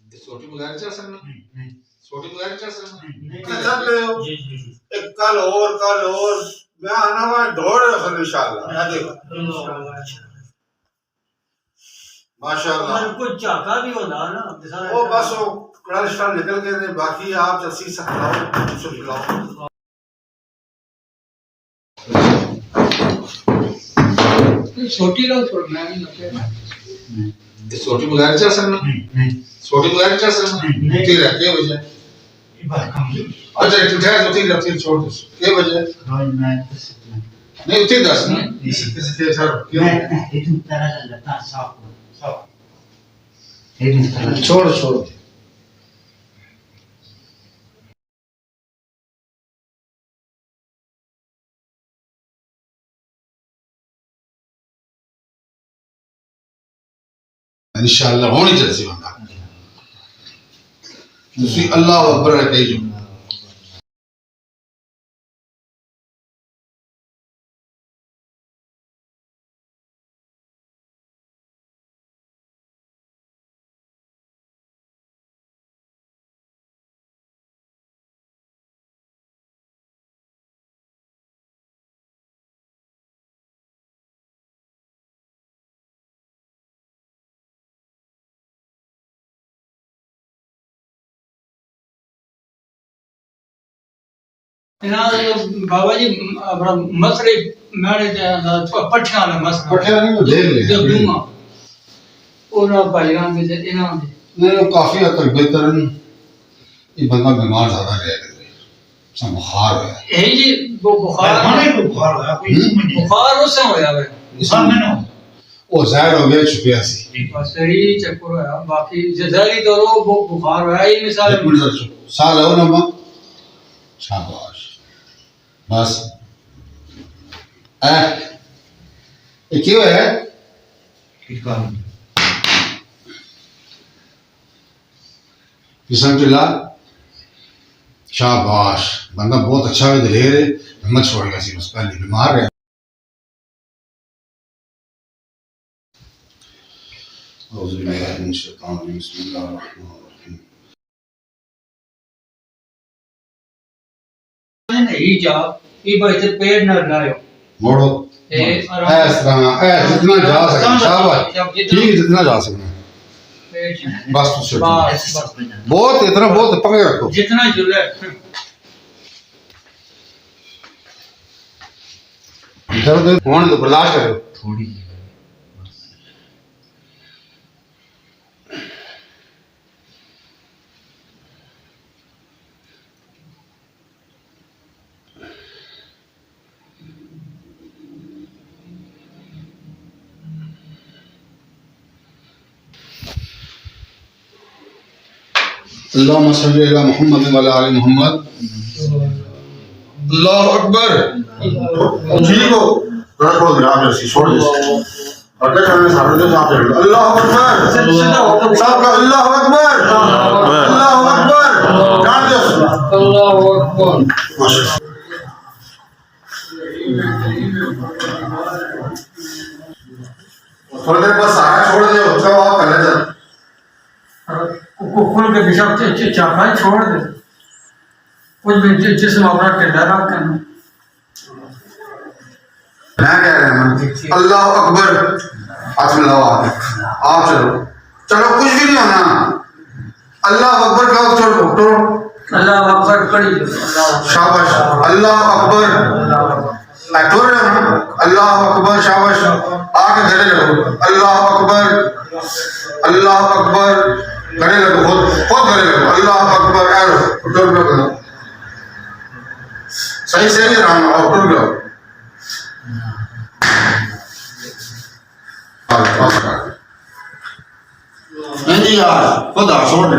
छोटी बगैर चल सकना छोटी बगैर चल सकना चल रहे हो एक कल और मैं आना हुआ दौड़ रहा हूं इंशाल्लाह देखो माशाल्लाह कुछ झाका भी होता ना वो बस वो कड़ा स्टार निकल गए थे बाकी आप जैसी सकलाओ सब खिलाओ छोटी लोग छोड़ना नहीं होते छोटी बगैर चल सकना छोटी बगैर चल सकना ठीक है क्या वजह अच्छा तू ठहर तो ठीक है छोड़ दो क्या वजह नहीं उठी दस ना किसी सर क्यों छोड़ इंशाल्लाह होनी चाहिए बंदा तुसी अल्लाह अकबर कही जो बाबा जी अपना मसले मैंने पट्ठियां वाला मसला पट्ठियां नहीं वो देख ले जब दूंगा और भाईयां के इना नहीं वो काफी हद तक बेहतर है ये बंदा बीमार ज्यादा रह गया सब बुखार है यही जी वो बुखार उससे होया है वो ज़ाहिर हो गया छुपिया सी बस यही चक्कर है बाकी जहरी तो वो बुखार है ये मिसाल साल है ना मां शाबाश बस ये क्यों है बिस्मिल्लाह शाबाश बंदा बहुत अच्छा है दिलेर है हिम्मत छोड़ेगा सी बस पहले बीमार है नहीं जा ये बच्चे पेड़ न लायो मोड़ो इस तरह जितना जा सकते शाबाश ठीक जितना जा सकते बस बहुत इतना बहुत पकड़ रखो जितना जुले दर्द होने तो बर्दाश्त करो थोड़ी अल्लाहुम्मा सल्ली अला मुहम्मद व अला आलि मुहम्मद अल्लाहु अकबर ठीक हो रखो याद ऐसी छोड़ दे अगर हमें सारे जो आप अल्लाहु अकबर सब का अल्लाहु अकबर जान दो अल्लाहु अकबर माशाल्लाह थोड़ी देर बस सारा छोड़ दे उसका आप पहले चल कुकुर के बिशप चाका छोड़ दे कुछ भी जिसम अपना टेढ़ा रख के मैं कह रहा हूं अल्लाह अकबर हाथ मिलाओ आप चलो चलो कुछ भी नहीं होना अल्लाह अकबर का चलो तो अल्लाह अकबर करी शाबाश अल्लाह अकबर अल्लाह अकबर शाबाश आके खड़े रहो अल्लाह अकबर खड़े रहो खुद खड़े रहो अल्लाह अकबर उठो सही सही रहना उठो नहीं यार खुदा छोड़ दे